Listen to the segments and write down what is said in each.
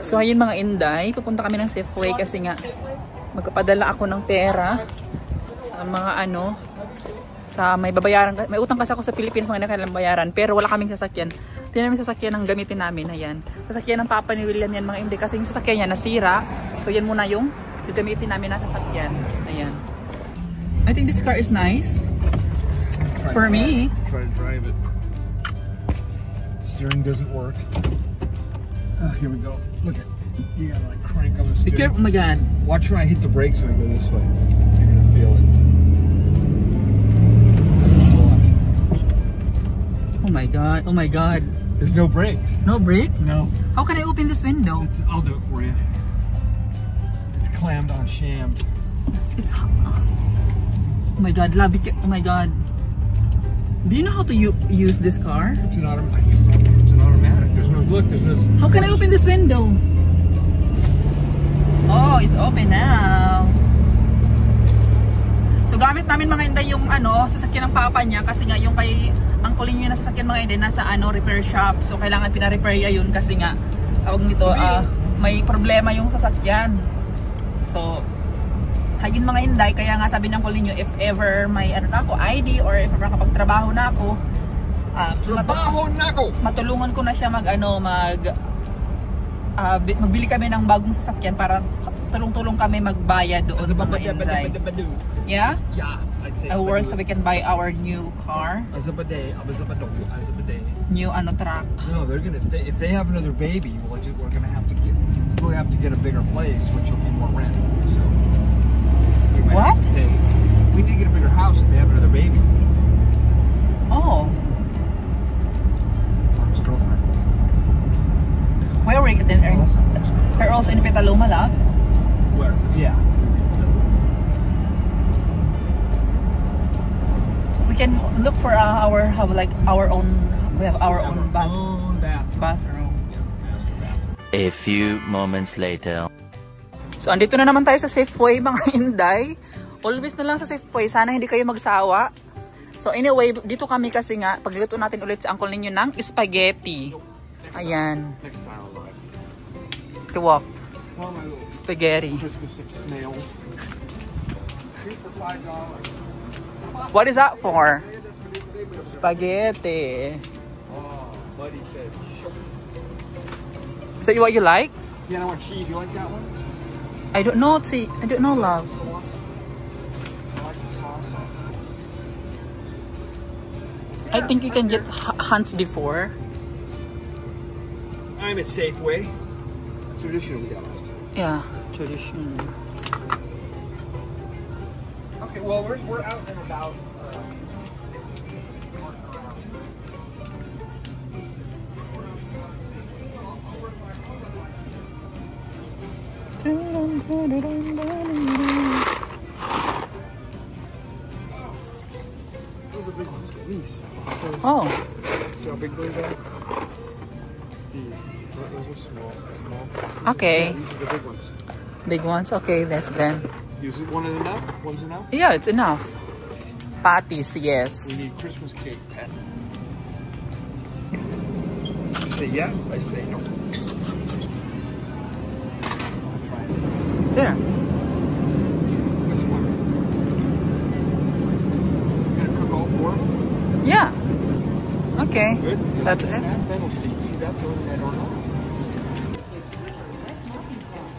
So ayun mga Inday, pupunta kami ng Safeway kasi nga magpapadala ako ng pera sa mga ano, sa may babayaran, may utang kasi ako sa Pilipinas, mga kailangan bayaran, pero wala kaming sasakyan. Hindi namin sasakyan ang gamitin namin. Ayan, sasakyan ng papa ni William yan mga Inday kasi yung sasakyan niya nasira. So yan muna yung gagamitin namin na sasakyan. Ayan. I think this car is nice for me. Try to drive it. Steering doesn't work. Here we go. Look at, you gotta like crank on the steering. Be careful, oh my God. Watch when I hit the brakes when I go this way. You're gonna feel it. Oh my God, oh my God. There's no brakes. No brakes? No. How can I open this window? I'll do it for you. It's clammed on shammed. It's oh my God, oh my God. Do you know how to use this car? It's an automatic. There's no look. There's no. How can I open this window? Oh, it's open now. So gamit namin mga Inday yung ano, sasakyan ng papa niya kasi nga yung kay uncle niya na sasakyan mga Inday nasa ano repair shop. So kailangan pina-repair yun kasi nga tawag nito may problema yung sasakyan. So ayun mga Inday, kaya nga sabi ng uncle niyo if ever may ano na ako ID or if ever kapagtrabaho na ako, matulungan ko na siya magbili kami ng bagong sasakyan para tulong-tulong kami magbayad doon mga Inday. Yeah? Yeah, I'd say. I work so we can buy our new car. New ano truck. No, they're gonna. If they have another baby, we're gonna have to get a bigger place, which will be more rent. So. What? We need to get a bigger house if they have another baby. Oh. Mark's girlfriend. Where are we then? Her also in Petaluma, love? Where? Yeah. We can look for our own. We have our own bathroom. Bathroom. A few moments later. So andito na naman tayo sa Safeway mga Inday. Always na lang sa Safeway. Sana hindi kayo magsawa. So anyway, dito kami kasi nga pagluto natin ulit sa uncle ninyo ng spaghetti. Ayan. Tiwok. Spaghetti. What is that for? Spaghetti. Oh, buddy said. Is that what you like? Yeah, I want cheese. You like that one? I don't know. See, I don't know, love. I like the sauce. I think you can get Hunts before. I'm at Safeway. Traditional we got last time. Yeah, tradition. Okay, well we're out and about. Oh. See how big those are? These. Those are small. Okay. Yeah, these are the big ones. Big ones? Okay, that's them. Is it one enough? One's enough? Yeah, it's enough. Patties, yes. We need Christmas cake, Pat. You say yeah, I say no. There. Which one? You gonna cook all four? Yeah. Okay. Good. That's it. Fennel seed. See, that's the one I don't know.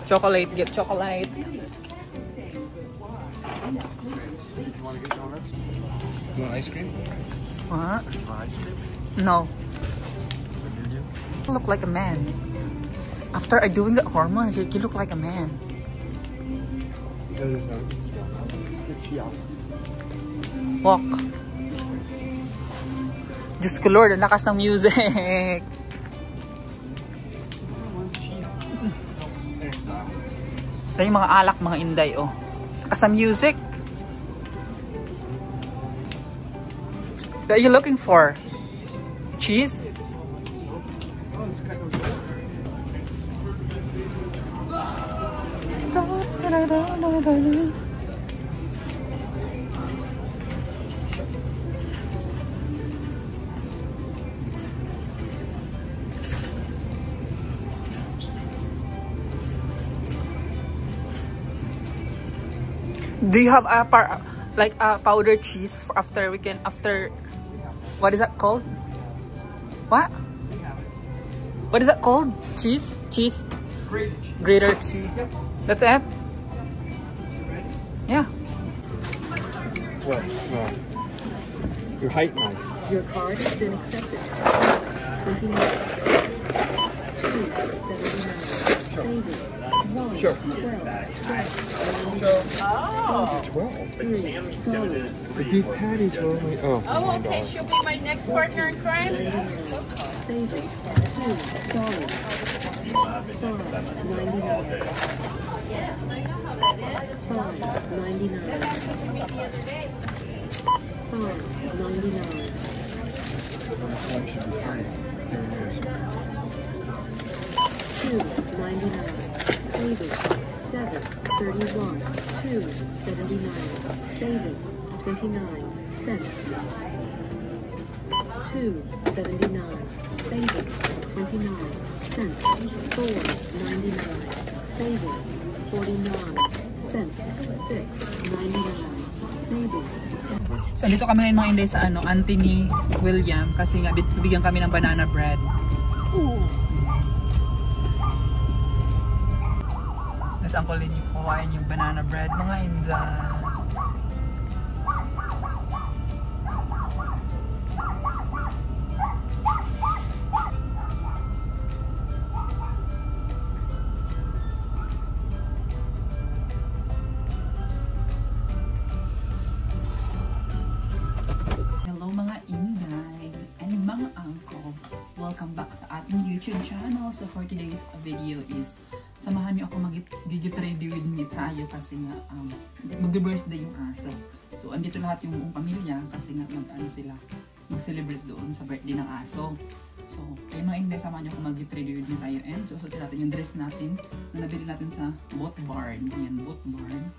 Chocolate. Get chocolate. You want to get donuts? You want ice cream? What? You want ice cream? No. So did you? You look like a man. After doing the hormones, you look like a man. Walk. Diyos ko Lord, ang lakas ng music. Ito yung mga alak, mga Inday, oh. Lakas ng music. What are you looking for? Cheese? Do you have a like a powdered cheese for after what is that called? What? What is that called? Cheese? Grated cheese. That's it? Yeah. What? Your height knife. Your card has been accepted. 29. 279. Savings. 1. Sure. 12. 3. The beef patties were only Okay, she'll be my next partner in crime. Savings. $2. 7.31. 2.79. Savings. 29 cents. 2.79. Savings. 29 cents. 4.99. Savings. 49 cents. 6.99. Savings. So, dito kami ngayon mga Inday sa Anthony William kasi nga bibigyan kami ng banana bread. Tapos Uncle Lin yung kuhain yung banana bread mga Inday. Welcome back sa ating YouTube channel. So for today's video is samahan niyo ako mag-get ready with me tayo kasi nga mag-birthday yung aso. So andito lahat yung buong pamilya kasi nga mag-celebrate doon sa birthday ng aso. So kayo mga Inday, samahan niyo ako mag-get ready with me tayo and susuotin natin yung dress natin na nabili natin sa Boat Barn. Ayan, Boat Barn.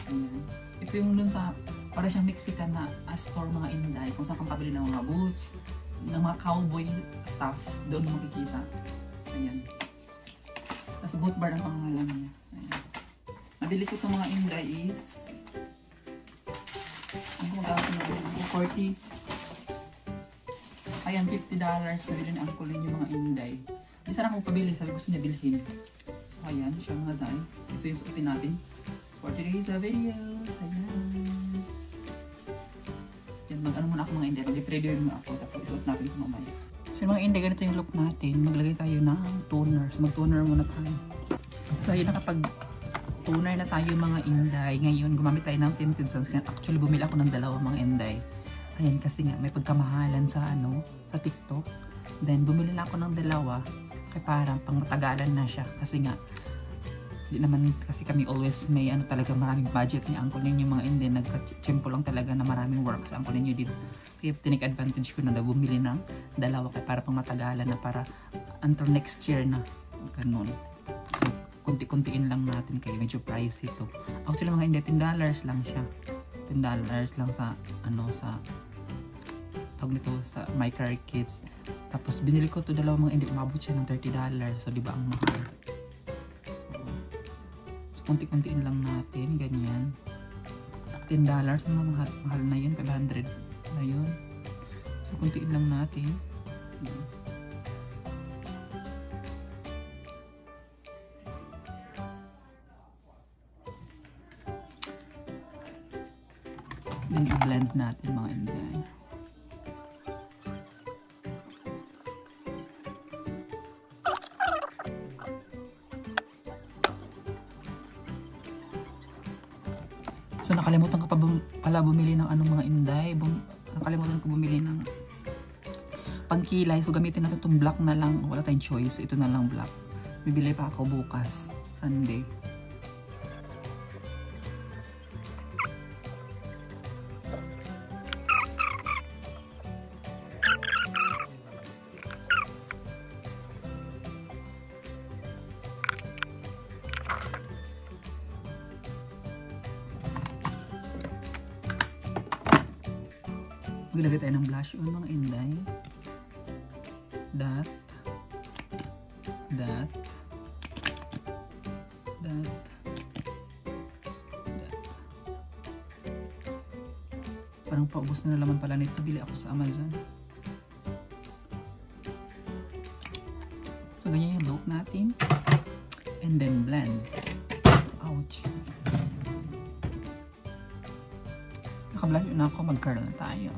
Ayan. Ito yung dun sa para siyang Mexican na store mga Inday kung saan kang pabili ng mga boots, ng mga cowboy stuff, doon makikita. Ayan. Tapos Boat Barn ang pangalan niya. Ayan. Nabili ko itong mga Inday is ang kumagawin na 40. Ayan, $50. Nabili ni Uncle Lin yung mga Inday. Hindi sana akong pabili, sabi gusto niya bilhin. So ayan, siya mga Zay. Ito yung suotin natin for today's video. Ayan. Mag-ano muna ako mga Inday, mag-trade muna ako, tapos isuot natin ito mamaya. So mga Inday, ganito yung look natin. Maglagay tayo ng toner. So mag-toner muna tayo. So ayun, nakapag-toner na tayo mga Inday. Ngayon, gumamit tayo ng tinted sunscreen. Actually, bumili ako ng dalawa mga Inday. Ayan, kasi nga, may pagkamahalan sa sa TikTok. Then, bumili na ako ng dalawa. Kaya parang pang matagalan na siya. Kasi nga, di naman kasi kami always may talaga maraming budget ni Uncle Lin yung mga Inday, nagka-chimpo lang talaga na maraming work sa Uncle Lin dito. Kaya tinake advantage ko na bumili ng dalawa kaya para pang matagalan na para until next year na ganun. So kunti-kuntiin lang natin kaya medyo pricey ito. Actually mga Inday, $10 lang siya. $10 lang sa sa tawag nito sa My Car Kids. Tapos binili ko to dalawa mga Inday, umabot siya ng $30. So di ba ang mahal? Kunti-kuntiin lang natin, ganyan. $10, mahal na yun, 500 na yun. So, kuntiin lang natin. Then, i-blend natin mga Inday. So nakalimutan ko pa pala bumili ng mga Inday. Nakalimutan ko bumili ng pangkilay. So gamitin natin itong black na lang. Wala tayong choice. Ito na lang black. Bibili pa ako bukas. Sunday. Maglagay tayo ng blush on mga Inday. That. parang paubos na naman pala nito. Bili ako sa Amazon. So, ganyan yung loaf natin. And then blend. Ouch. Nakablend na ako. Mag-curl na tayo.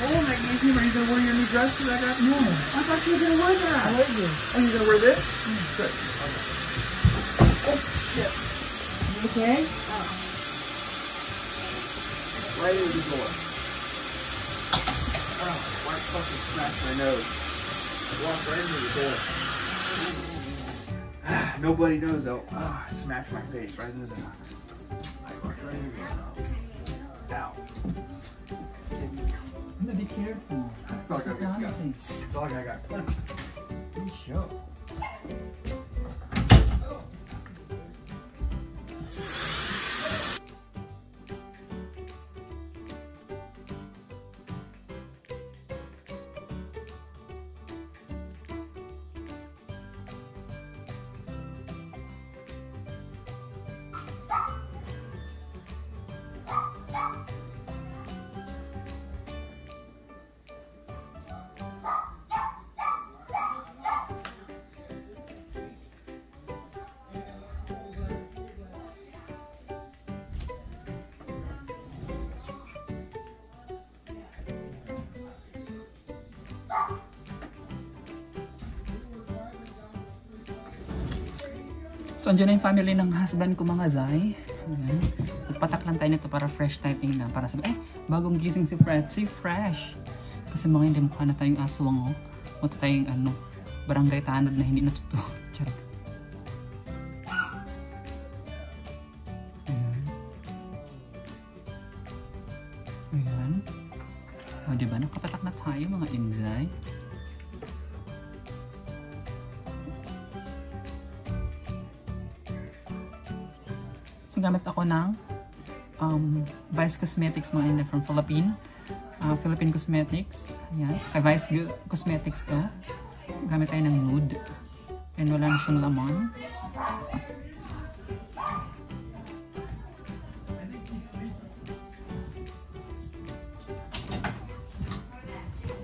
Oh, Magnesium, are you going to wear your new dress that I got? No. I thought you were going to wear that. I like this. Oh, you're going to wear this? Good. Okay. Oh, shit. You okay? Right into the door. Oh, why fucking smashed my nose? I walked right into the door. Nobody knows though. I smashed my face right into the door. I walked right into the door. Ow. Be careful. I felt like I got punched. Good show. So, andyan na yung family ng husband ko, mga Zay. Ayan. Magpatak lang tayo nito para fresh tayo tingnan. Para sabi, bagong gising si Fred. Si Fresh. Kasi mga hindi mukha na tayong aswang, oh. Mukha tayong, barangay tanod na hindi natuto. Charot. Ayan. Ayan. O, diba? Nakapatak na tayo, mga Inzay. So, gamit ako ng Vice Cosmetics, mga inlay from Philippine Cosmetics. Ayan. Kay Vice Cosmetics to. Gamit tayo ng nude. And wala na siyang laman.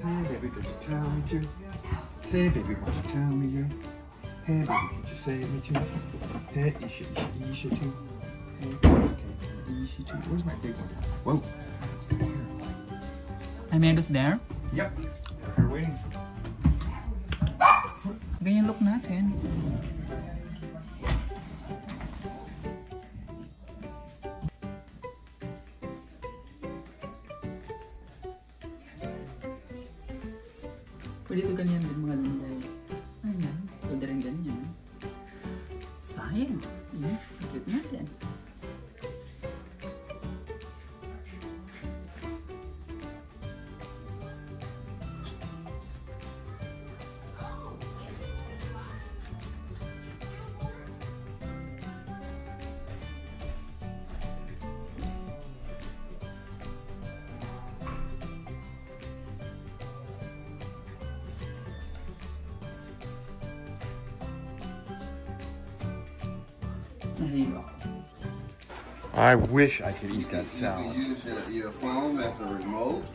Hey baby, could you tell me to? Hey baby, won't you tell me you? Hey baby, could you save me too? Hey, you should too. Where's my big one? Whoa. Amanda's there. Yep. We're waiting. Ganyan look natin. Pwede ito ganyan din, mga lunday. Ayan. Pwede rin ganyan. Sayang. Yan. Cute natin. I wish I could eat that salad. You can use your phone as a remote.